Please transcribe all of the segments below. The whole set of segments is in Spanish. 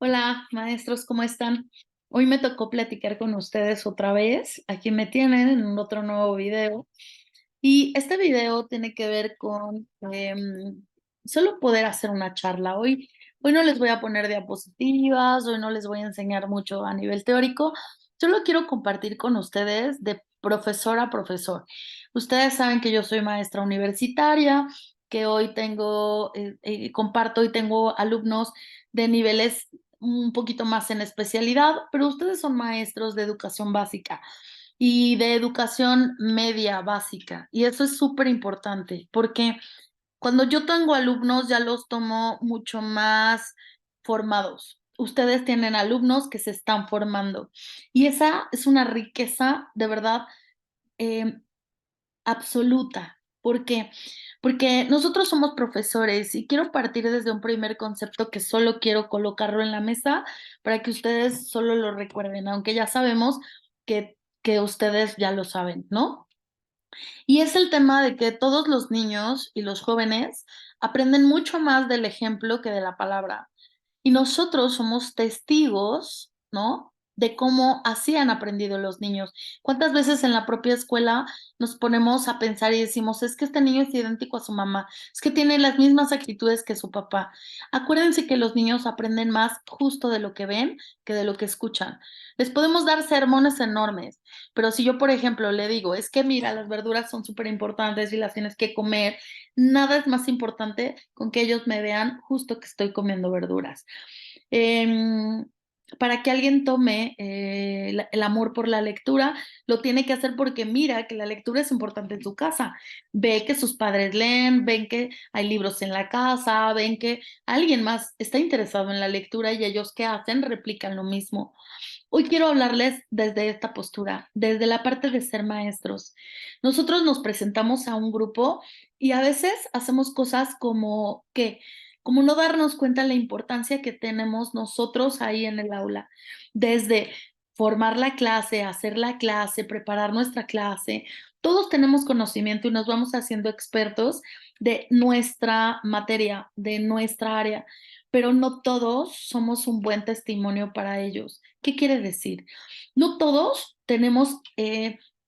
Hola, maestros, ¿cómo están? Hoy me tocó platicar con ustedes otra vez. Aquí me tienen en un otro nuevo video. Y este video tiene que ver con solo poder hacer una charla. Hoy no les voy a poner diapositivas, hoy no les voy a enseñar mucho a nivel teórico. Solo quiero compartir con ustedes de profesor a profesor. Ustedes saben que yo soy maestra universitaria, que hoy tengo, comparto y tengo alumnos de niveles un poquito más en especialidad, pero ustedes son maestros de educación básica y de educación media básica, y eso es súper importante, porque cuando yo tengo alumnos, ya los tomo mucho más formados. Ustedes tienen alumnos que se están formando, y esa es una riqueza de verdad, em, absoluta. ¿Por qué? Porque nosotros somos profesores y quiero partir desde un primer concepto que solo quiero colocarlo en la mesa para que ustedes solo lo recuerden, aunque ya sabemos que ustedes ya lo saben, ¿no? Y es el tema de que todos los niños y los jóvenes aprenden mucho más del ejemplo que de la palabra. Y nosotros somos testigos, ¿no? De cómo así han aprendido los niños. ¿Cuántas veces en la propia escuela nos ponemos a pensar y decimos, es que este niño es idéntico a su mamá, es que tiene las mismas actitudes que su papá? Acuérdense que los niños aprenden más justo de lo que ven que de lo que escuchan. Les podemos dar sermones enormes, pero si yo, por ejemplo, le digo, es que mira, las verduras son súper importantes y las tienes que comer, nada es más importante con que ellos me vean justo que estoy comiendo verduras. Em, para que alguien tome el amor por la lectura, lo tiene que hacer porque mira que la lectura es importante en su casa. Ve que sus padres leen, ven que hay libros en la casa, ven que alguien más está interesado en la lectura y ellos ¿qué hacen? Replican lo mismo. Hoy quiero hablarles desde esta postura, desde la parte de ser maestros. Nosotros nos presentamos a un grupo y a veces hacemos cosas como que, como no darnos cuenta la importancia que tenemos nosotros ahí en el aula, desde formar la clase, hacer la clase, preparar nuestra clase. Todos tenemos conocimiento y nos vamos haciendo expertos de nuestra materia, de nuestra área, pero no todos somos un buen testimonio para ellos. ¿Qué quiere decir? No todos tenemos,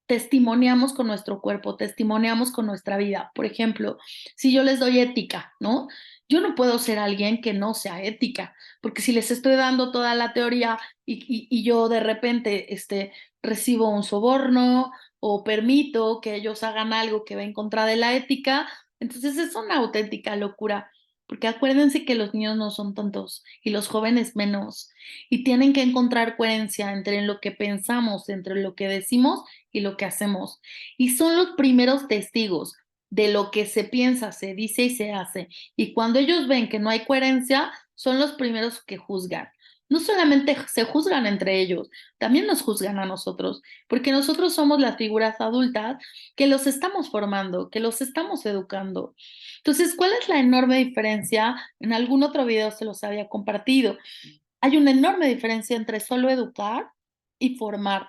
testimoniamos con nuestro cuerpo, testimoniamos con nuestra vida. Por ejemplo, si yo les doy ética, ¿no? Yo no puedo ser alguien que no sea ética, porque si les estoy dando toda la teoría y yo de repente recibo un soborno o permito que ellos hagan algo que va en contra de la ética, entonces es una auténtica locura, porque acuérdense que los niños no son tontos y los jóvenes menos, y tienen que encontrar coherencia entre lo que pensamos, entre lo que decimos y lo que hacemos. Y son los primeros testigos de lo que se piensa, se dice y se hace. Y cuando ellos ven que no hay coherencia, son los primeros que juzgan. No solamente se juzgan entre ellos, también nos juzgan a nosotros, porque nosotros somos las figuras adultas que los estamos formando, que los estamos educando. Entonces, ¿cuál es la enorme diferencia? En algún otro video se los había compartido. Hay una enorme diferencia entre solo educar y formar.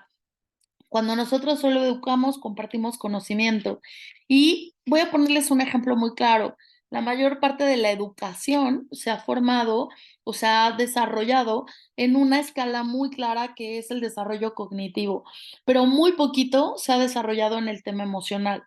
Cuando nosotros solo educamos, compartimos conocimiento. Y voy a ponerles un ejemplo muy claro. La mayor parte de la educación se ha formado o se ha desarrollado en una escala muy clara que es el desarrollo cognitivo, pero muy poquito se ha desarrollado en el tema emocional.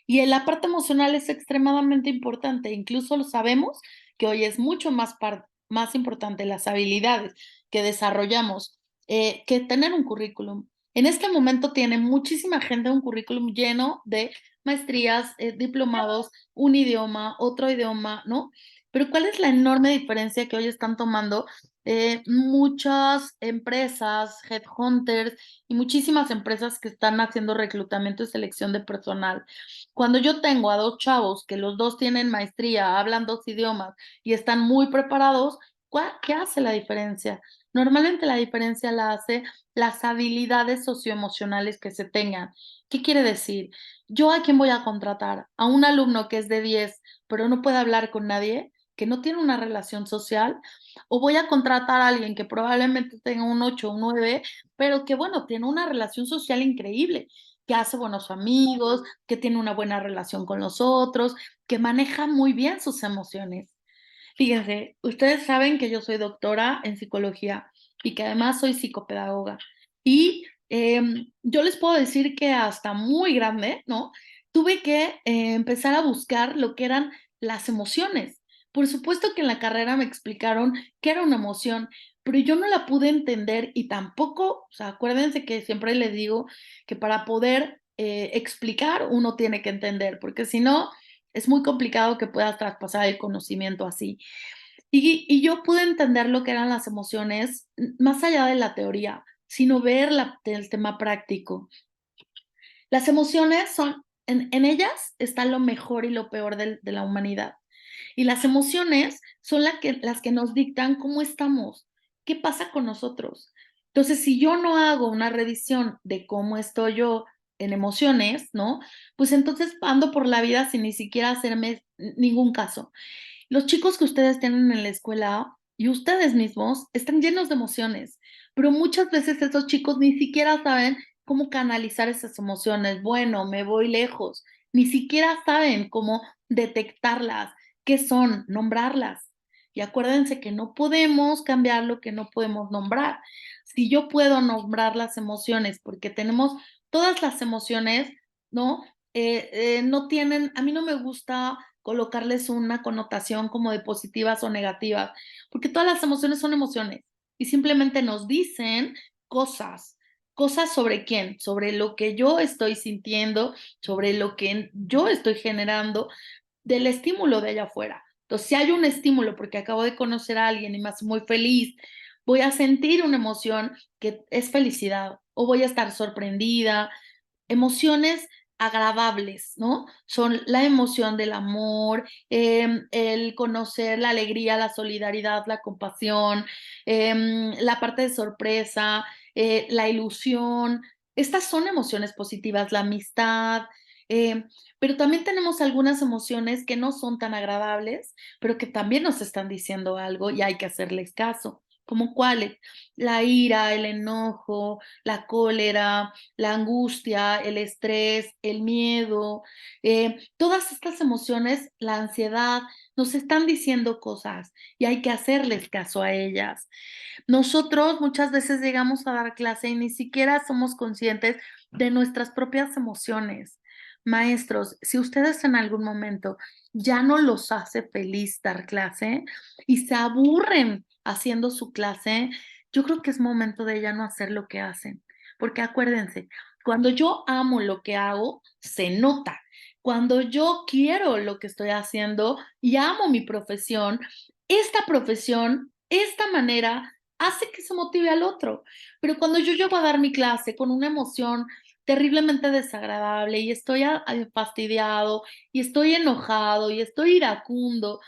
Y en la parte emocional es extremadamente importante, incluso lo sabemos que hoy es mucho más importante las habilidades que desarrollamos que tener un currículum. En este momento tiene muchísima gente un currículum lleno de maestrías, diplomados, un idioma, otro idioma, ¿no? Pero ¿cuál es la enorme diferencia que hoy están tomando muchas empresas, headhunters y muchísimas empresas que están haciendo reclutamiento y selección de personal? Cuando yo tengo a dos chavos que los dos tienen maestría, hablan dos idiomas y están muy preparados, ¿qué hace la diferencia? Normalmente la diferencia la hace las habilidades socioemocionales que se tengan. ¿Qué quiere decir? ¿Yo a quién voy a contratar? ¿A un alumno que es de 10, pero no puede hablar con nadie, que no tiene una relación social? ¿O voy a contratar a alguien que probablemente tenga un 8 o un 9, pero que, bueno, tiene una relación social increíble, que hace buenos amigos, que tiene una buena relación con los otros, que maneja muy bien sus emociones? Fíjense, ustedes saben que yo soy doctora en psicología y que además soy psicopedagoga. Y yo les puedo decir que hasta muy grande, ¿no? Tuve que empezar a buscar lo que eran las emociones. Por supuesto que en la carrera me explicaron qué era una emoción, pero yo no la pude entender y tampoco, o sea, acuérdense que siempre les digo que para poder explicar uno tiene que entender, porque si no, es muy complicado que puedas traspasar el conocimiento así. Y yo pude entender lo que eran las emociones, más allá de la teoría, sino ver el tema práctico. Las emociones son, en ellas está lo mejor y lo peor de la humanidad. Y las emociones son las que nos dictan cómo estamos, qué pasa con nosotros. Entonces, si yo no hago una revisión de cómo estoy yo en emociones, ¿no? Pues entonces ando por la vida sin ni siquiera hacerme ningún caso. Los chicos que ustedes tienen en la escuela y ustedes mismos están llenos de emociones, pero muchas veces esos chicos ni siquiera saben cómo canalizar esas emociones. Bueno, me voy lejos. Ni siquiera saben cómo detectarlas, qué son, nombrarlas. Y acuérdense que no podemos cambiar lo que no podemos nombrar. Si yo puedo nombrar las emociones, porque tenemos todas las emociones, ¿no? No tienen, a mí no me gusta colocarles una connotación como de positivas o negativas, porque todas las emociones son emociones y simplemente nos dicen cosas, cosas sobre quién, sobre lo que yo estoy sintiendo, sobre lo que yo estoy generando del estímulo de allá afuera. Entonces, si hay un estímulo porque acabo de conocer a alguien y me hace muy feliz, voy a sentir una emoción que es felicidad o voy a estar sorprendida. Emociones agradables, ¿no? Son la emoción del amor, el conocer la alegría, la solidaridad, la compasión, la parte de sorpresa, la ilusión. Estas son emociones positivas, la amistad, em, pero también tenemos algunas emociones que no son tan agradables, pero que también nos están diciendo algo y hay que hacerles caso. ¿Como cuáles? La ira, el enojo, la cólera, la angustia, el estrés, el miedo, todas estas emociones, la ansiedad, nos están diciendo cosas y hay que hacerles caso a ellas. Nosotros muchas veces llegamos a dar clase y ni siquiera somos conscientes de nuestras propias emociones. Maestros, si ustedes en algún momento ya no los hace feliz dar clase y se aburren haciendo su clase, yo creo que es momento de ya no hacer lo que hacen. Porque acuérdense, cuando yo amo lo que hago, se nota. Cuando yo quiero lo que estoy haciendo y amo mi profesión, esta manera hace que se motive al otro. Pero cuando yo llego a dar mi clase con una emoción terriblemente desagradable y estoy fastidiado y estoy enojado y estoy iracundo,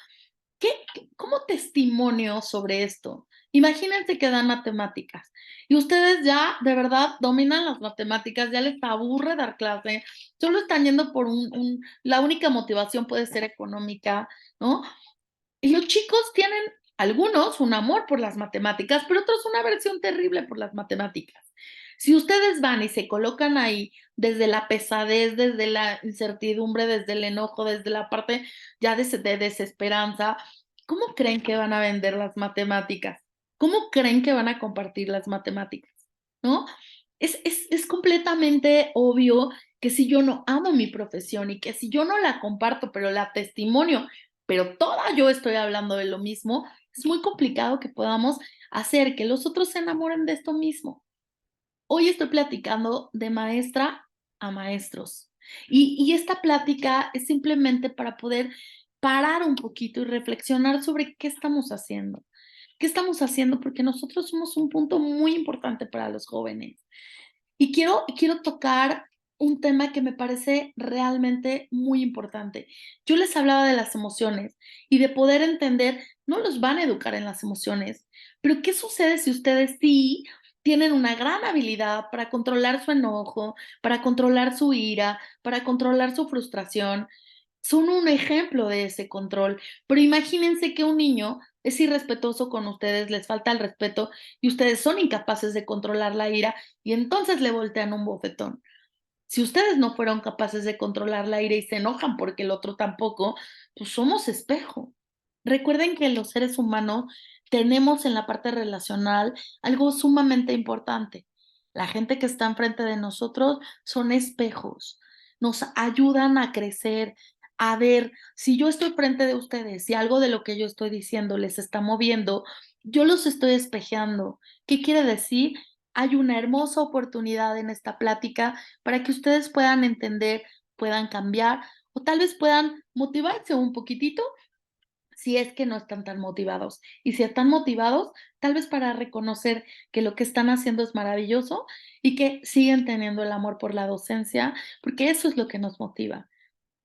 ¿cómo testimonio sobre esto? Imagínense que dan matemáticas y ustedes ya de verdad dominan las matemáticas, ya les aburre dar clase, solo están yendo por la única motivación puede ser económica, ¿no? Y los chicos tienen, algunos, un amor por las matemáticas, pero otros una aversión terrible por las matemáticas. Si ustedes van y se colocan ahí desde la pesadez, desde la incertidumbre, desde el enojo, desde la parte ya de desesperanza, ¿cómo creen que van a vender las matemáticas? ¿Cómo creen que van a compartir las matemáticas? ¿No? Es completamente obvio que si yo no amo mi profesión y que si yo no la comparto, pero la testimonio, pero toda yo estoy hablando de lo mismo, es muy complicado que podamos hacer que los otros se enamoren de esto mismo. Hoy estoy platicando de maestra a maestros y esta plática es simplemente para poder parar un poquito y reflexionar sobre qué estamos haciendo. ¿Qué estamos haciendo? Porque nosotros somos un punto muy importante para los jóvenes. Y quiero tocar un tema que me parece realmente muy importante. Yo les hablaba de las emociones y de poder entender, no los van a educar en las emociones, pero ¿qué sucede si ustedes sí tienen una gran habilidad para controlar su enojo, para controlar su ira, para controlar su frustración? Son un ejemplo de ese control, pero imagínense que un niño es irrespetuoso con ustedes, les falta el respeto y ustedes son incapaces de controlar la ira y entonces le voltean un bofetón. Si ustedes no fueron capaces de controlar la ira y se enojan porque el otro tampoco, pues somos espejo. Recuerden que los seres humanos tenemos en la parte relacional algo sumamente importante. La gente que está enfrente de nosotros son espejos, nos ayudan a crecer, a ver, si yo estoy frente de ustedes, si algo de lo que yo estoy diciendo les está moviendo, yo los estoy espejeando. ¿Qué quiere decir? Hay una hermosa oportunidad en esta plática para que ustedes puedan entender, puedan cambiar o tal vez puedan motivarse un poquitito si es que no están tan motivados. Y si están motivados, tal vez para reconocer que lo que están haciendo es maravilloso y que siguen teniendo el amor por la docencia, porque eso es lo que nos motiva.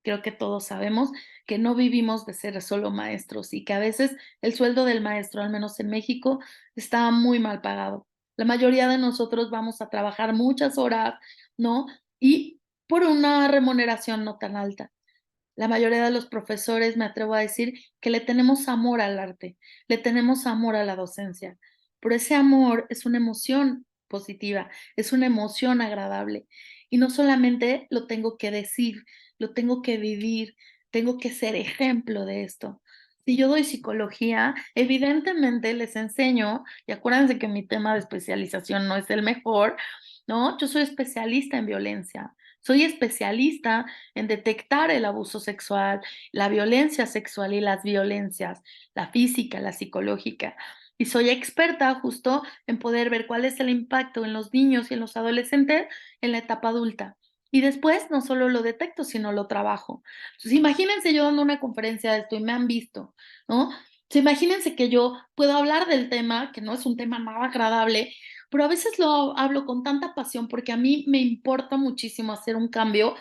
Creo que todos sabemos que no vivimos de ser solo maestros y que a veces el sueldo del maestro, al menos en México, está muy mal pagado. La mayoría de nosotros vamos a trabajar muchas horas, ¿no? Y por una remuneración no tan alta. La mayoría de los profesores, me atrevo a decir, que le tenemos amor al arte, le tenemos amor a la docencia, pero ese amor es una emoción positiva, es una emoción agradable y no solamente lo tengo que decir, lo tengo que vivir, tengo que ser ejemplo de esto. Si yo doy psicología, evidentemente les enseño, y acuérdense que mi tema de especialización no es el mejor, ¿no? Yo soy especialista en violencia, soy especialista en detectar el abuso sexual, la violencia sexual y las violencias, la física, la psicológica. Y soy experta justo en poder ver cuál es el impacto en los niños y en los adolescentes en la etapa adulta. Y después no solo lo detecto, sino lo trabajo. Entonces, imagínense yo dando una conferencia de esto y me han visto, ¿no? Entonces, imagínense que yo puedo hablar del tema, que no es un tema nada agradable, pero a veces lo hablo con tanta pasión porque a mí me importa muchísimo hacer un cambio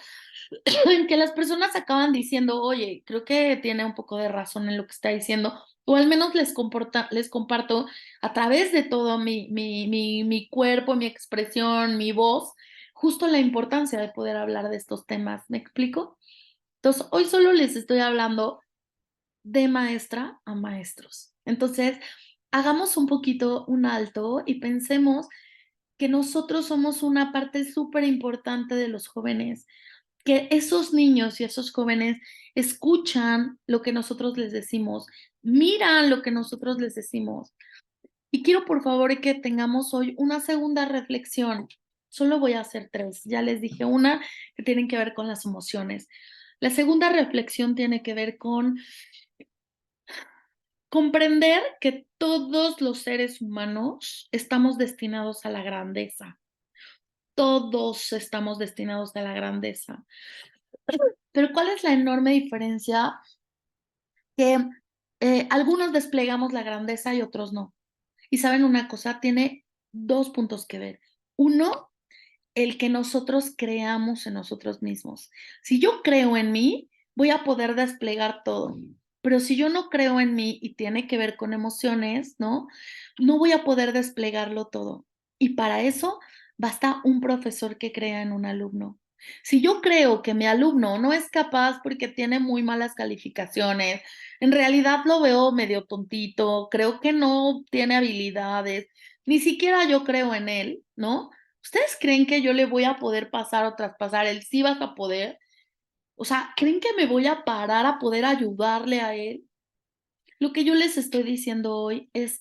en que las personas acaban diciendo, oye, creo que tiene un poco de razón en lo que está diciendo, o al menos les comparto a través de todo mi cuerpo, mi expresión, mi voz, justo la importancia de poder hablar de estos temas. ¿Me explico? Entonces, hoy solo les estoy hablando de maestra a maestros. Entonces, hagamos un poquito un alto y pensemos que nosotros somos una parte súper importante de los jóvenes, que esos niños y esos jóvenes escuchan lo que nosotros les decimos, miran lo que nosotros les decimos. Y quiero por favor que tengamos hoy una segunda reflexión. Solo voy a hacer tres. Ya les dije una que tienen que ver con las emociones. La segunda reflexión tiene que ver con comprender que todos los seres humanos estamos destinados a la grandeza. Todos estamos destinados a la grandeza. Pero ¿cuál es la enorme diferencia? Que algunos desplegamos la grandeza y otros no. Y saben una cosa, tiene dos puntos que ver. Uno, el que nosotros creamos en nosotros mismos. Si yo creo en mí, voy a poder desplegar todo. Pero si yo no creo en mí y tiene que ver con emociones, ¿no? No voy a poder desplegarlo todo. Y para eso basta un profesor que crea en un alumno. Si yo creo que mi alumno no es capaz porque tiene muy malas calificaciones, en realidad lo veo medio tontito, creo que no tiene habilidades, ni siquiera yo creo en él, ¿no? ¿Ustedes creen que yo le voy a poder pasar o traspasar el sí vas a poder? O sea, ¿creen que me voy a parar a poder ayudarle a él? Lo que yo les estoy diciendo hoy es,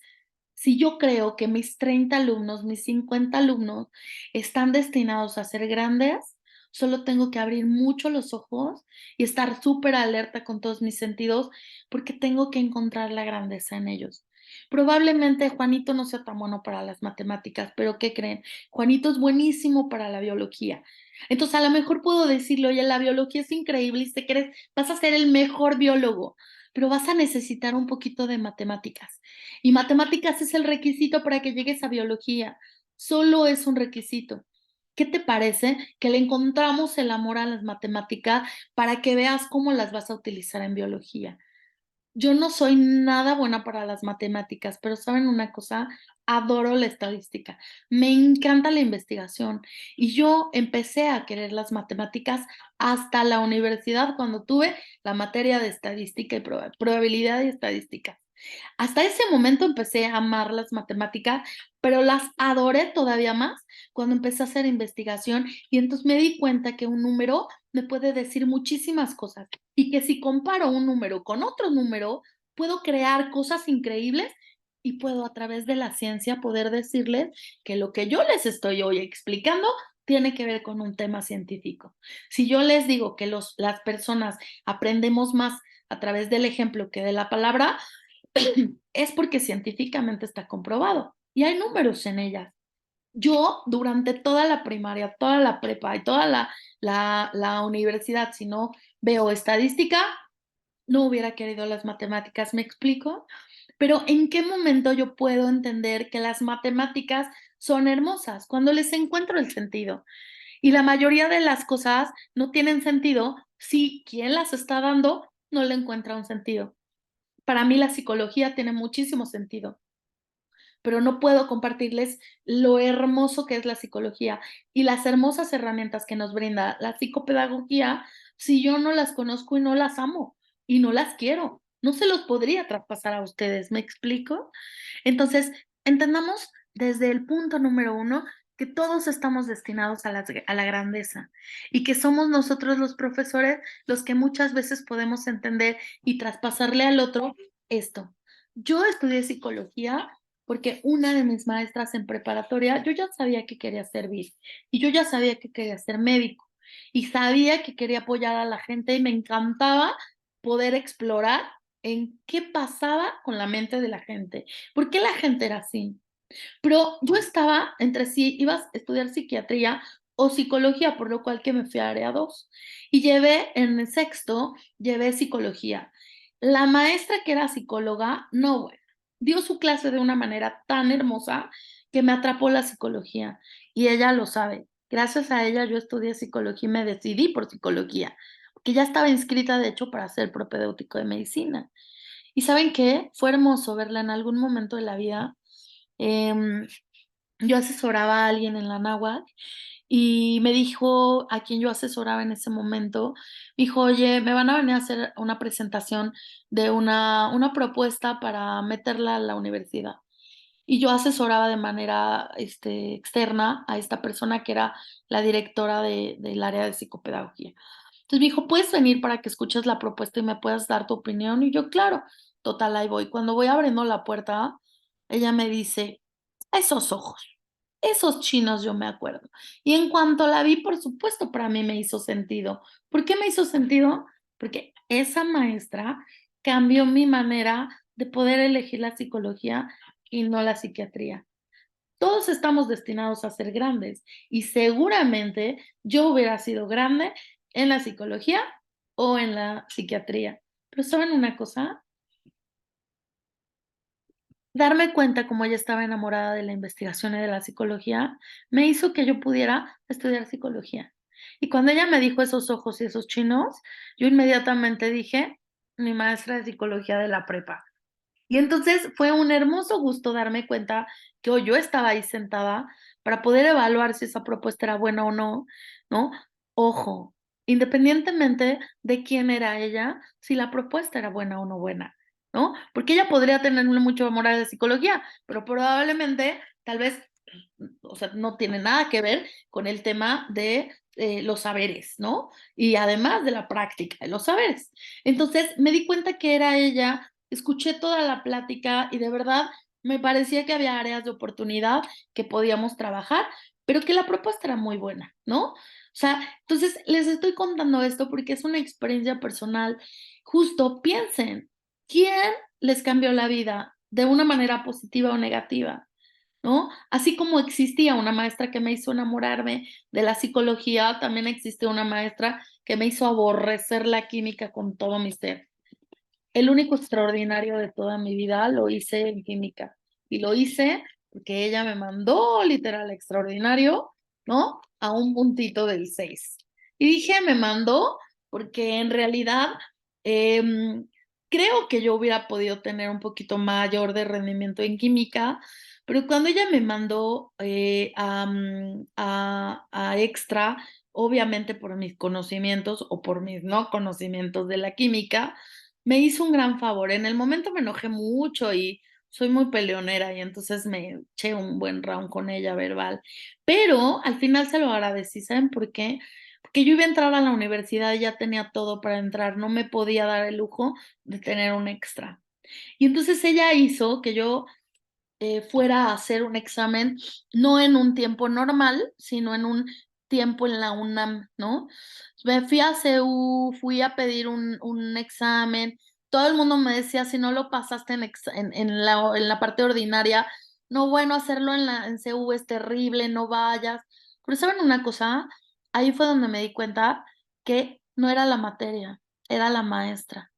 si yo creo que mis 30 alumnos, mis 50 alumnos están destinados a ser grandes, solo tengo que abrir mucho los ojos y estar súper alerta con todos mis sentidos porque tengo que encontrar la grandeza en ellos. Probablemente Juanito no sea tan bueno para las matemáticas, pero ¿qué creen? Juanito es buenísimo para la biología. Entonces, a lo mejor puedo decirle, oye, la biología es increíble y si crees, vas a ser el mejor biólogo, pero vas a necesitar un poquito de matemáticas. Y matemáticas es el requisito para que llegues a biología. Solo es un requisito. ¿Qué te parece que le encontramos el amor a las matemáticas para que veas cómo las vas a utilizar en biología? Yo no soy nada buena para las matemáticas, pero ¿saben una cosa? Adoro la estadística. Me encanta la investigación. Y yo empecé a querer las matemáticas hasta la universidad cuando tuve la materia de estadística y probabilidad y estadística. Hasta ese momento empecé a amar las matemáticas, pero las adoré todavía más cuando empecé a hacer investigación y entonces me di cuenta que un número me puede decir muchísimas cosas y que si comparo un número con otro número, puedo crear cosas increíbles y puedo a través de la ciencia poder decirles que lo que yo les estoy hoy explicando tiene que ver con un tema científico. Si yo les digo que las personas aprendemos más a través del ejemplo que de la palabra, es porque científicamente está comprobado y hay números en ellas. Yo durante toda la primaria, toda la prepa y toda la universidad, si no veo estadística, no hubiera querido las matemáticas, ¿me explico? Pero ¿en qué momento yo puedo entender que las matemáticas son hermosas? Cuando les encuentro el sentido. Y la mayoría de las cosas no tienen sentido si quien las está dando no le encuentra un sentido. Para mí la psicología tiene muchísimo sentido, pero no puedo compartirles lo hermoso que es la psicología y las hermosas herramientas que nos brinda la psicopedagogía si yo no las conozco y no las amo y no las quiero. No se los podría traspasar a ustedes, ¿me explico? Entonces, entendamos desde el punto número uno que todos estamos destinados a la grandeza y que somos nosotros los profesores los que muchas veces podemos entender y traspasarle al otro esto. Yo estudié psicología porque una de mis maestras en preparatoria, yo ya sabía que quería servir y yo ya sabía que quería ser médico y sabía que quería apoyar a la gente y me encantaba poder explorar en qué pasaba con la mente de la gente, por qué la gente era así. Pero yo estaba entre si iba a estudiar psiquiatría o psicología, por lo cual que me fui a área 2 y llevé en el sexto, llevé psicología. La maestra que era psicóloga, no, bueno, dio su clase de una manera tan hermosa que me atrapó la psicología y ella lo sabe. Gracias a ella yo estudié psicología y me decidí por psicología, porque ya estaba inscrita de hecho para ser propedéutico de medicina. ¿Y saben qué? Fue hermoso verla en algún momento de la vida. Em, yo asesoraba a alguien en la náhuatl y me dijo, a quien yo asesoraba en ese momento, me dijo: "Oye, me van a venir a hacer una presentación de una propuesta para meterla a la universidad". Y yo asesoraba de manera, externa a esta persona que era la directora del área de psicopedagogía. Entonces me dijo: "¿Puedes venir para que escuches la propuesta y me puedas dar tu opinión?". Y yo: "Claro". Total, ahí voy. Cuando voy abriendo la puerta, ella me dice: "Esos ojos, esos chinos, yo me acuerdo". Y en cuanto la vi, por supuesto, para mí me hizo sentido. ¿Por qué me hizo sentido? Porque esa maestra cambió mi manera de poder elegir la psicología y no la psiquiatría. Todos estamos destinados a ser grandes y seguramente yo hubiera sido grande en la psicología o en la psiquiatría. Pero ¿saben una cosa? Darme cuenta como ella estaba enamorada de la investigación y de la psicología, me hizo que yo pudiera estudiar psicología. Y cuando ella me dijo esos ojos y esos chinos, yo inmediatamente dije: "Mi maestra de psicología de la prepa". Y entonces fue un hermoso gusto darme cuenta que o yo estaba ahí sentada para poder evaluar si esa propuesta era buena o no, ¿no? Ojo, independientemente de quién era ella, si la propuesta era buena o no buena, ¿no? Porque ella podría tener mucho amor a la psicología, pero probablemente, tal vez, o sea, no tiene nada que ver con el tema de los saberes, ¿no? Y además de la práctica de los saberes. Entonces me di cuenta que era ella. Escuché toda la plática y de verdad me parecía que había áreas de oportunidad que podíamos trabajar, pero que la propuesta era muy buena, ¿no? O sea, entonces les estoy contando esto porque es una experiencia personal. Justo piensen, ¿quién les cambió la vida de una manera positiva o negativa? ¿No? Así como existía una maestra que me hizo enamorarme de la psicología, también existe una maestra que me hizo aborrecer la química con todo mi ser. El único extraordinario de toda mi vida lo hice en química, y lo hice porque ella me mandó literal extraordinario, ¿no? A un puntito del 6. Y dije: "Me mandó", porque en realidad, em, creo que yo hubiera podido tener un poquito mayor de rendimiento en química, pero cuando ella me mandó, a extra, obviamente por mis conocimientos o por mis no conocimientos de la química, me hizo un gran favor. En el momento me enojé mucho y soy muy peleonera, y entonces me eché un buen round con ella verbal, pero al final se lo agradecí, ¿saben por qué? Porque yo iba a entrar a la universidad y ya tenía todo para entrar, no me podía dar el lujo de tener un extra. Y entonces ella hizo que yo fuera a hacer un examen, no en un tiempo normal, sino en un tiempo en la UNAM, ¿no? Me fui a CU, fui a pedir un examen, todo el mundo me decía, si no lo pasaste en la parte ordinaria, no, bueno, hacerlo en CU es terrible, no vayas. Pero ¿saben una cosa? Ahí fue donde me di cuenta que no era la materia, era la maestra.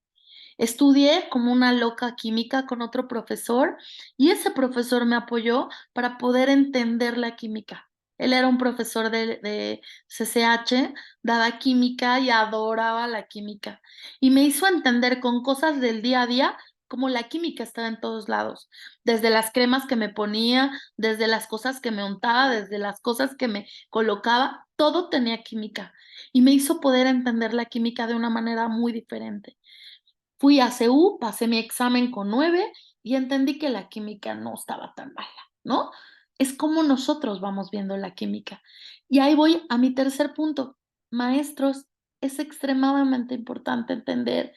Estudié como una loca química con otro profesor y ese profesor me apoyó para poder entender la química. Él era un profesor de CCH, daba química y adoraba la química. Y me hizo entender con cosas del día a día cómo la química estaba en todos lados, desde las cremas que me ponía, desde las cosas que me untaba, desde las cosas que me colocaba, todo tenía química. Y me hizo poder entender la química de una manera muy diferente. Fui a CU, pasé mi examen con 9 y entendí que la química no estaba tan mala, ¿no? Es como nosotros vamos viendo la química. Y ahí voy a mi tercer punto. Maestros, es extremadamente importante entender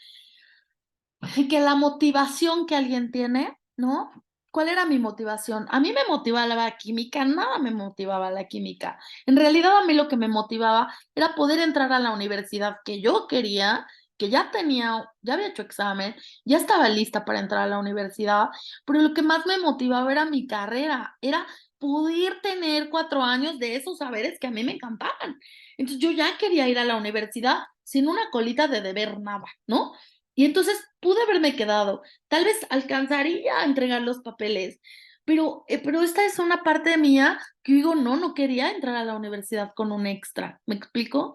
que la motivación que alguien tiene, ¿no? ¿Cuál era mi motivación? A mí me motivaba la química, nada me motivaba la química. En realidad a mí lo que me motivaba era poder entrar a la universidad que yo quería, que ya tenía, ya había hecho examen, ya estaba lista para entrar a la universidad, pero lo que más me motivaba era mi carrera, era poder tener 4 años de esos saberes que a mí me encantaban. Entonces yo ya quería ir a la universidad sin una colita de deber nada, ¿no? Y entonces pude haberme quedado, tal vez alcanzaría a entregar los papeles, pero esta es una parte mía que digo, no, no quería entrar a la universidad con un extra, ¿me explico?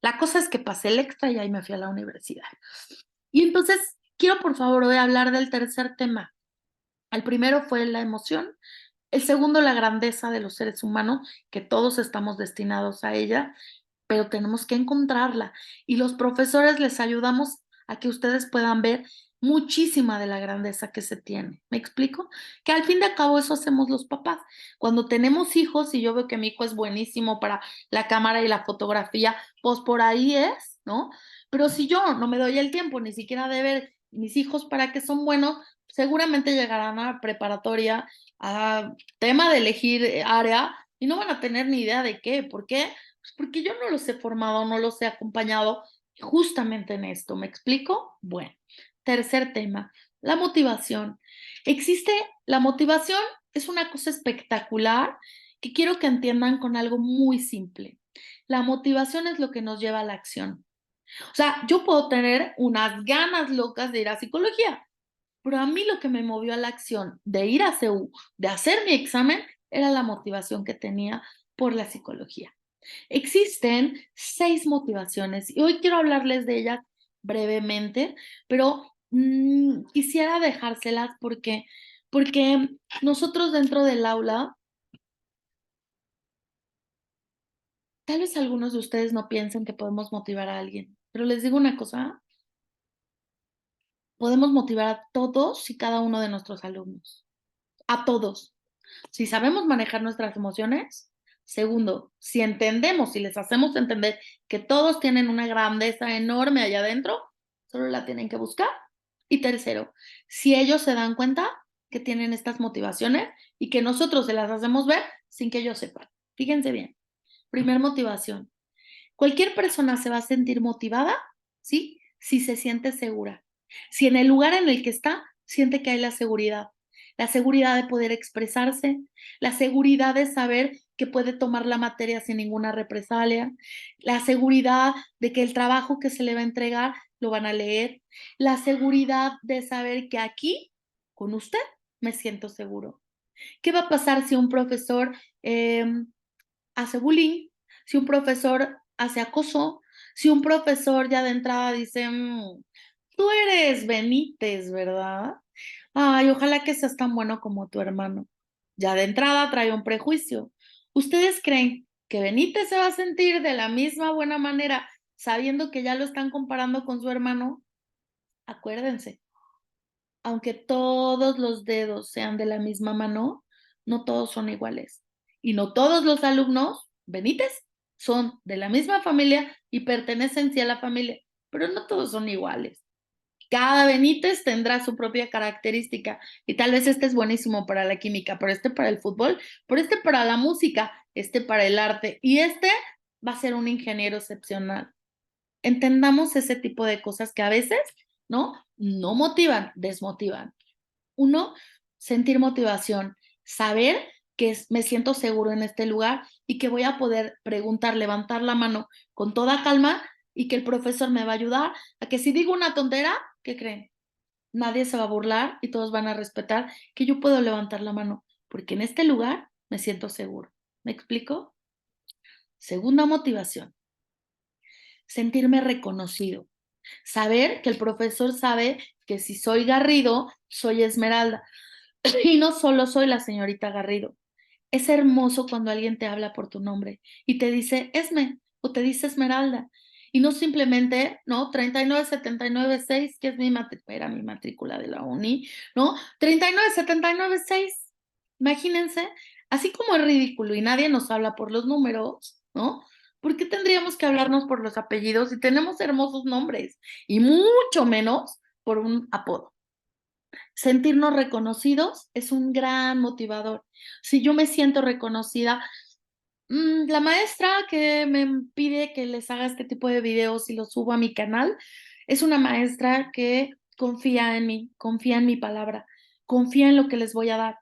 La cosa es que pasé el extra y ahí me fui a la universidad. Y entonces quiero por favor hoy hablar del tercer tema. El primero fue la emoción, el segundo la grandeza de los seres humanos, que todos estamos destinados a ella, pero tenemos que encontrarla. Y los profesores les ayudamos a que ustedes puedan ver muchísima de la grandeza que se tiene. ¿Me explico? Que al fin de cabo eso hacemos los papás. Cuando tenemos hijos y yo veo que mi hijo es buenísimo para la cámara y la fotografía, pues por ahí es, ¿no? Pero si yo no me doy el tiempo ni siquiera de ver mis hijos para qué son buenos, seguramente llegarán a preparatoria, a tema de elegir área y no van a tener ni idea de qué. ¿Por qué? Pues porque yo no los he formado, no los he acompañado justamente en esto. ¿Me explico? Bueno, tercer tema, la motivación. Existe la motivación, es una cosa espectacular que quiero que entiendan con algo muy simple. La motivación es lo que nos lleva a la acción. O sea, yo puedo tener unas ganas locas de ir a psicología, pero a mí lo que me movió a la acción de ir a CEU, de hacer mi examen, era la motivación que tenía por la psicología. Existen 6 motivaciones y hoy quiero hablarles de ellas brevemente, pero quisiera dejárselas porque nosotros dentro del aula, tal vez algunos de ustedes no piensen que podemos motivar a alguien, pero les digo una cosa, podemos motivar a todos y cada uno de nuestros alumnos, a todos. Si sabemos manejar nuestras emociones, segundo, si entendemos, si les hacemos entender que todos tienen una grandeza enorme allá adentro, solo la tienen que buscar. Y tercero, si ellos se dan cuenta que tienen estas motivaciones y que nosotros se las hacemos ver sin que ellos sepan. Fíjense bien. Primer motivación. Cualquier persona se va a sentir motivada, ¿sí? Si se siente segura. Si en el lugar en el que está siente que hay la seguridad de poder expresarse, la seguridad de saber que puede tomar la materia sin ninguna represalia, la seguridad de que el trabajo que se le va a entregar lo van a leer, la seguridad de saber que aquí, con usted, me siento seguro. ¿Qué va a pasar si un profesor hace bullying, si un profesor hace acoso, si un profesor ya de entrada dice, tú eres Benítez, ¿verdad? Ay, ojalá que seas tan bueno como tu hermano. Ya de entrada trae un prejuicio. ¿Ustedes creen que Benítez se va a sentir de la misma buena manera sabiendo que ya lo están comparando con su hermano? Acuérdense, aunque todos los dedos sean de la misma mano, no todos son iguales. Y no todos los alumnos, Benítez, son de la misma familia y pertenecen sí a la familia, pero no todos son iguales. Cada Benítez tendrá su propia característica y tal vez este es buenísimo para la química, pero este para el fútbol, pero este para la música, este para el arte y este va a ser un ingeniero excepcional. Entendamos ese tipo de cosas que a veces, ¿no? No motivan, desmotivan. Uno, sentir motivación, saber que me siento seguro en este lugar y que voy a poder preguntar, levantar la mano con toda calma y que el profesor me va a ayudar a que si digo una tontera, ¿qué creen? Nadie se va a burlar y todos van a respetar que yo puedo levantar la mano, porque en este lugar me siento seguro. ¿Me explico? Segunda motivación, sentirme reconocido. Saber que el profesor sabe que si soy Garrido, soy Esmeralda. Y no solo soy la señorita Garrido. Es hermoso cuando alguien te habla por tu nombre y te dice Esme o te dice Esmeralda. Y no simplemente, ¿no? 39796, que es era mi matrícula de la uni, ¿no? 39796. Imagínense, así como es ridículo y nadie nos habla por los números, ¿no? ¿Por qué tendríamos que hablarnos por los apellidos si tenemos hermosos nombres? Y mucho menos por un apodo. Sentirnos reconocidos es un gran motivador. Si yo me siento reconocida, la maestra que me pide que les haga este tipo de videos y los subo a mi canal, es una maestra que confía en mí, confía en mi palabra, confía en lo que les voy a dar.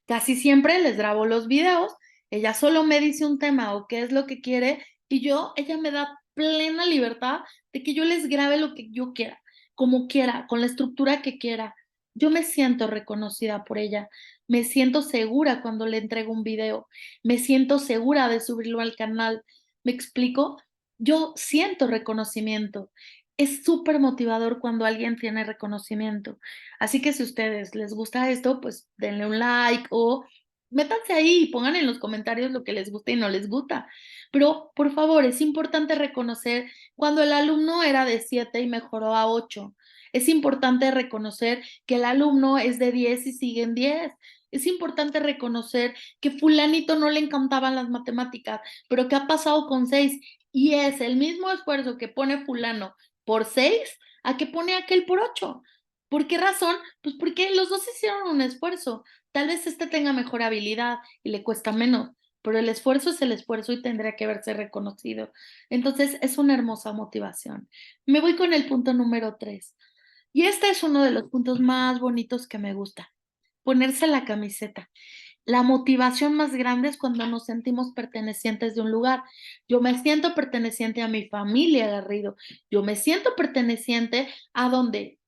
Casi siempre les grabo los videos, ella solo me dice un tema o qué es lo que quiere y ella me da plena libertad de que yo les grabe lo que yo quiera, como quiera, con la estructura que quiera. Yo me siento reconocida por ella, me siento segura cuando le entrego un video, me siento segura de subirlo al canal. ¿Me explico? Yo siento reconocimiento. Es súper motivador cuando alguien tiene reconocimiento. Así que si a ustedes les gusta esto, pues denle un like o métanse ahí y pongan en los comentarios lo que les gusta y no les gusta. Pero por favor, es importante reconocer cuando el alumno era de 7 y mejoró a 8. Es importante reconocer que el alumno es de 10 y sigue en 10. Es importante reconocer que fulanito no le encantaban las matemáticas, pero que ha pasado con 6 y es el mismo esfuerzo que pone fulano por 6 a que pone aquel por 8. ¿Por qué razón? Pues porque los dos hicieron un esfuerzo. Tal vez este tenga mejor habilidad y le cuesta menos, pero el esfuerzo es el esfuerzo y tendría que verse reconocido. Entonces, es una hermosa motivación. Me voy con el punto número 3. Y este es uno de los puntos más bonitos que me gusta, ponerse la camiseta. La motivación más grande es cuando nos sentimos pertenecientes de un lugar. Yo me siento perteneciente a mi familia, Garrido. Yo me siento perteneciente a donde,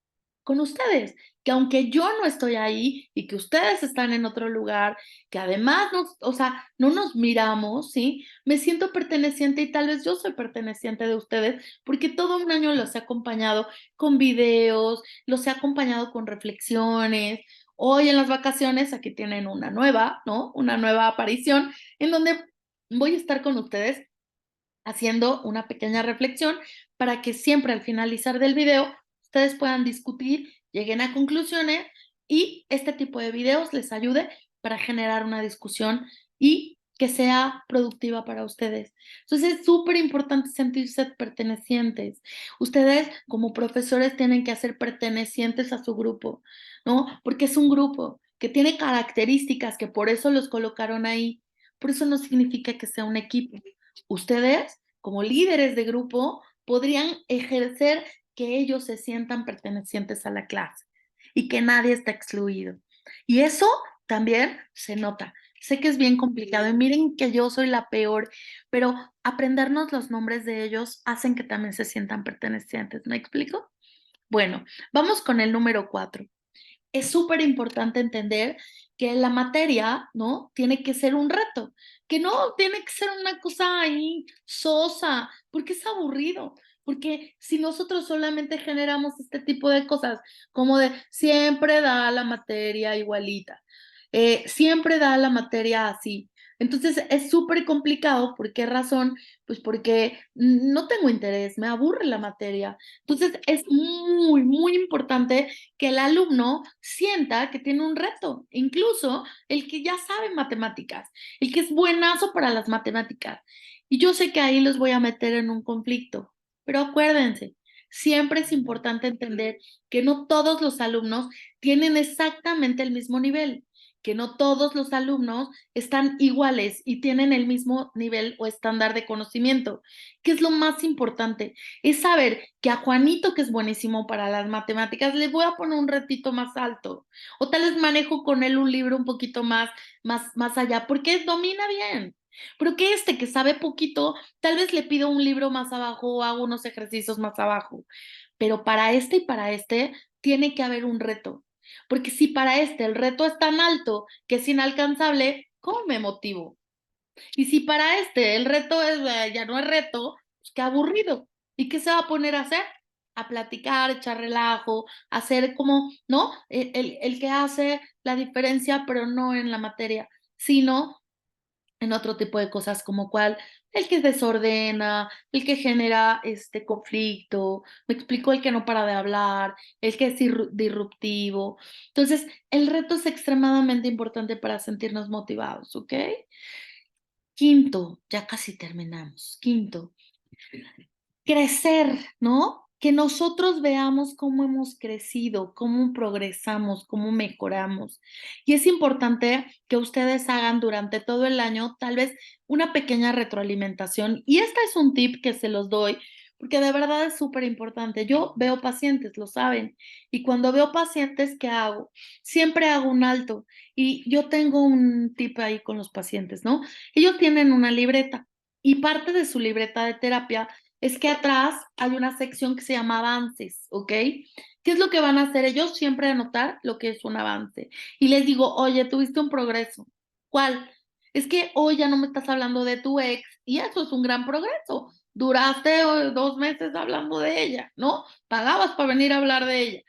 con ustedes, que aunque yo no estoy ahí y que ustedes están en otro lugar, que además o sea, no nos miramos, ¿sí? Me siento perteneciente y tal vez yo soy perteneciente de ustedes porque todo un año los he acompañado con videos, los he acompañado con reflexiones. Hoy en las vacaciones aquí tienen una nueva, ¿no? Una nueva aparición en donde voy a estar con ustedes haciendo una pequeña reflexión para que siempre al finalizar del video ustedes puedan discutir, lleguen a conclusiones y este tipo de videos les ayude para generar una discusión y que sea productiva para ustedes. Entonces es súper importante sentirse pertenecientes. Ustedes como profesores tienen que ser pertenecientes a su grupo, ¿no? Porque es un grupo que tiene características que por eso los colocaron ahí. Por eso no significa que sea un equipo. Ustedes, como líderes de grupo, podrían ejercer que ellos se sientan pertenecientes a la clase y que nadie está excluido. Y eso también se nota. Sé que es bien complicado y miren que yo soy la peor, pero aprendernos los nombres de ellos hacen que también se sientan pertenecientes. ¿Me explico? Bueno, vamos con el número 4. Es súper importante entender que la materia, ¿no? Tiene que ser un reto, que no tiene que ser una cosa ahí sosa, porque es aburrido, porque si nosotros solamente generamos este tipo de cosas, como de siempre da la materia igualita, siempre da la materia así. Entonces es súper complicado. ¿Por qué razón? Pues porque no tengo interés, me aburre la materia. Entonces es muy, muy importante que el alumno sienta que tiene un reto, incluso el que ya sabe matemáticas, el que es buenazo para las matemáticas. Y yo sé que ahí los voy a meter en un conflicto, pero acuérdense, Siempre es importante entender que no todos los alumnos tienen exactamente el mismo nivel, que no todos los alumnos están iguales y tienen el mismo nivel o estándar de conocimiento. ¿Qué es lo más importante? Es saber que a Juanito, que es buenísimo para las matemáticas, le voy a poner un retito más alto. O tal vez manejo con él un libro un poquito más allá, porque domina bien. Pero que que sabe poquito, tal vez le pido un libro más abajo o hago unos ejercicios más abajo. Pero para y para tiene que haber un reto. Porque si para el reto es tan alto que es inalcanzable, ¿cómo me motivo? Y si para el reto ya no es reto, pues qué aburrido. ¿Y qué se va a poner a hacer? A platicar, echar relajo, hacer como, ¿no? El que hace la diferencia, pero no en la materia, sino en otro tipo de cosas, como cuál, el que desordena, el que genera conflicto, me explico, el que no para de hablar, el que es disruptivo. Entonces, el reto es extremadamente importante para sentirnos motivados, ¿ok? Quinto, ya casi terminamos. Quinto, crecer, ¿no? Que nosotros veamos cómo hemos crecido, cómo progresamos, cómo mejoramos. Y es importante que ustedes hagan durante todo el año tal vez una pequeña retroalimentación. Y este es un tip que se los doy porque de verdad es súper importante. Yo veo pacientes, lo saben. Y cuando veo pacientes, ¿qué hago? Siempre hago un alto. Y yo tengo un tip ahí con los pacientes, ¿no? Ellos tienen una libreta y parte de su libreta de terapia es que atrás hay una sección que se llama avances, ¿ok? ¿Qué es lo que van a hacer ellos? Siempre anotar lo que es un avance. Y les digo, oye, tuviste un progreso. ¿Cuál? Es que hoy ya no me estás hablando de tu ex y eso es un gran progreso. Duraste 2 meses hablando de ella, ¿no? Pagabas para venir a hablar de ella.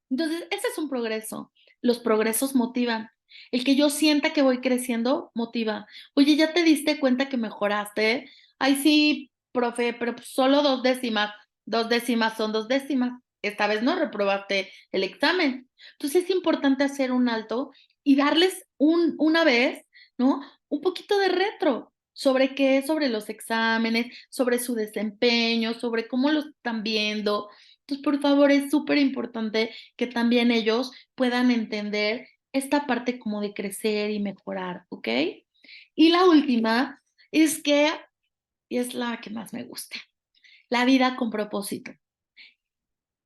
Entonces, ese es un progreso. Los progresos motivan. El que yo sienta que voy creciendo motiva. Oye, ¿ya te diste cuenta que mejoraste? Ay, sí, profe, pero pues solo 2 décimas. 2 décimas son 2 décimas. Esta vez no reprobaste el examen. Entonces es importante hacer un alto y darles una vez, ¿no? Un poquito de retro. ¿Sobre qué? Sobre los exámenes, sobre su desempeño, sobre cómo lo están viendo. Entonces, por favor, es súper importante que también ellos puedan entender esta parte como de crecer y mejorar, ¿ok? Y la última es que, y es la que más me gusta, la vida con propósito.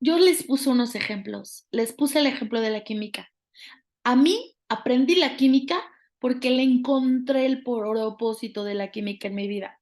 Yo les puse unos ejemplos, les puse el ejemplo de la química. A mí aprendí la química porque le encontré el propósito de la química en mi vida.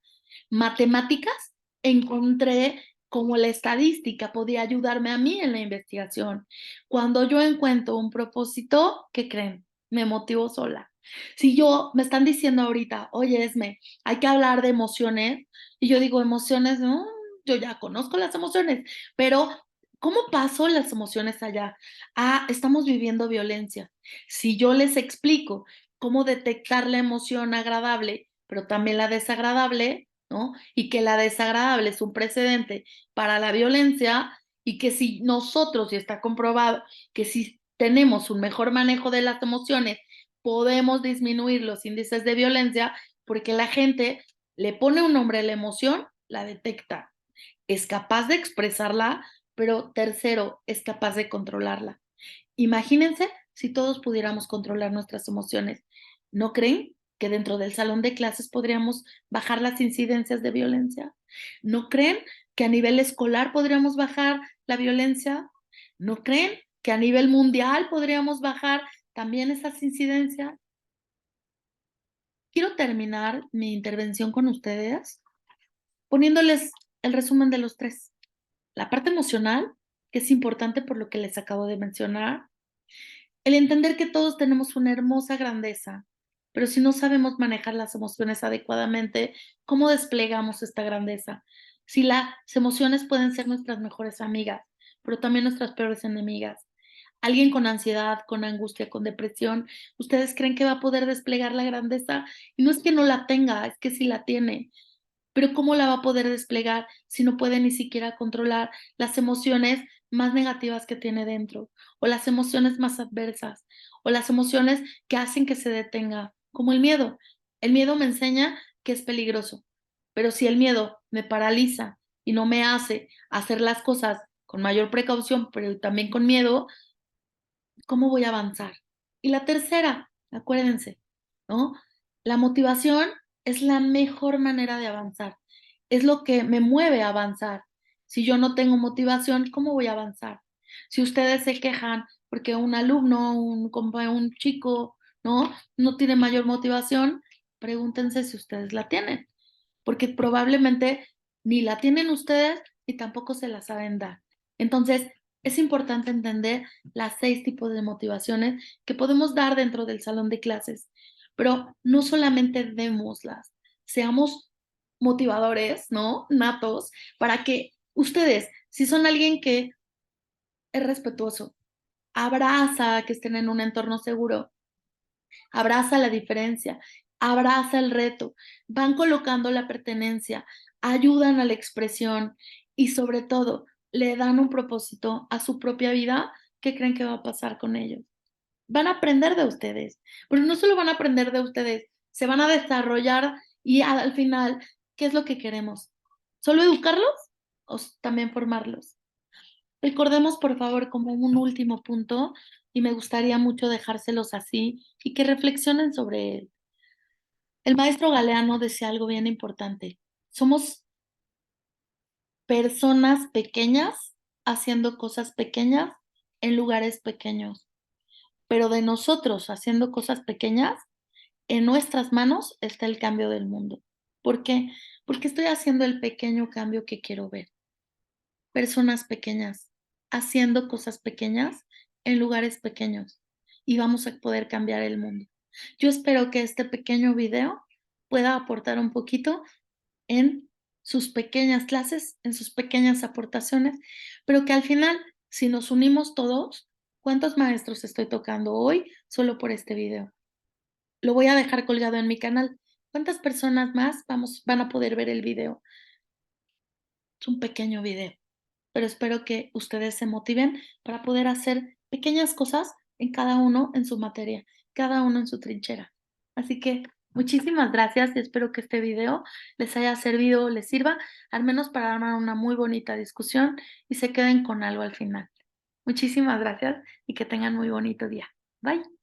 Matemáticas, encontré cómo la estadística podía ayudarme a mí en la investigación. Cuando yo encuentro un propósito, ¿qué creen? Me motivo sola. Si yo me están diciendo ahorita, oye, Esme, hay que hablar de emociones, y yo digo, emociones, no, yo ya conozco las emociones, pero ¿cómo paso las emociones allá? Ah, estamos viviendo violencia. Si yo les explico cómo detectar la emoción agradable, pero también la desagradable, ¿no? Y que la desagradable es un precedente para la violencia y que si nosotros, y está comprobado, que si tenemos un mejor manejo de las emociones, podemos disminuir los índices de violencia porque la gente le pone un nombre a la emoción, la detecta, es capaz de expresarla, pero tercero, es capaz de controlarla. Imagínense si todos pudiéramos controlar nuestras emociones. ¿No creen que dentro del salón de clases podríamos bajar las incidencias de violencia? ¿No creen que a nivel escolar podríamos bajar la violencia? ¿No creen que a nivel mundial podríamos bajar también esas incidencias? Quiero terminar mi intervención con ustedes poniéndoles el resumen de los tres. La parte emocional, que es importante por lo que les acabo de mencionar. El entender que todos tenemos una hermosa grandeza, pero si no sabemos manejar las emociones adecuadamente, ¿cómo desplegamos esta grandeza? Si las emociones pueden ser nuestras mejores amigas, pero también nuestras peores enemigas. Alguien con ansiedad, con angustia, con depresión, ¿ustedes creen que va a poder desplegar la grandeza? Y no es que no la tenga, es que sí la tiene. Pero ¿cómo la va a poder desplegar si no puede ni siquiera controlar las emociones más negativas que tiene dentro, o las emociones más adversas, o las emociones que hacen que se detenga, como el miedo? El miedo me enseña que es peligroso, pero si el miedo me paraliza y no me hace hacer las cosas con mayor precaución, pero también con miedo, ¿cómo voy a avanzar? Y la tercera, acuérdense, ¿no? La motivación es la mejor manera de avanzar. Es lo que me mueve a avanzar. Si yo no tengo motivación, ¿cómo voy a avanzar? Si ustedes se quejan porque un alumno, un chico, ¿no? No tiene mayor motivación, pregúntense si ustedes la tienen, porque probablemente ni la tienen ustedes y tampoco se la saben dar. Entonces, es importante entender las 6 tipos de motivaciones que podemos dar dentro del salón de clases, pero no solamente démoslas, seamos motivadores, ¿no? Natos, para que ustedes, si son alguien que es respetuoso, abraza que estén en un entorno seguro, abraza la diferencia, abraza el reto, van colocando la pertenencia, ayudan a la expresión y sobre todo le dan un propósito a su propia vida. ¿Qué creen que va a pasar con ellos? Van a aprender de ustedes, pero no solo van a aprender de ustedes, se van a desarrollar y al final, ¿qué es lo que queremos? ¿Solo educarlos o también formarlos? Recordemos, por favor, como un último punto, y me gustaría mucho dejárselos así y que reflexionen sobre él. El maestro Galeano decía algo bien importante. Somos personas pequeñas haciendo cosas pequeñas en lugares pequeños, pero de nosotros haciendo cosas pequeñas, en nuestras manos está el cambio del mundo. ¿Por qué? Porque estoy haciendo el pequeño cambio que quiero ver. Personas pequeñas, haciendo cosas pequeñas en lugares pequeños y vamos a poder cambiar el mundo. Yo espero que este pequeño video pueda aportar un poquito en sus pequeñas clases, en sus pequeñas aportaciones, pero que al final, si nos unimos todos, ¿cuántos maestros estoy tocando hoy solo por este video? Lo voy a dejar colgado en mi canal. ¿Cuántas personas más van a poder ver el video? Es un pequeño video, pero espero que ustedes se motiven para poder hacer pequeñas cosas en cada uno en su materia, cada uno en su trinchera. Así que muchísimas gracias y espero que este video les haya servido, les sirva, al menos para armar una muy bonita discusión y se queden con algo al final. Muchísimas gracias y que tengan muy bonito día. Bye.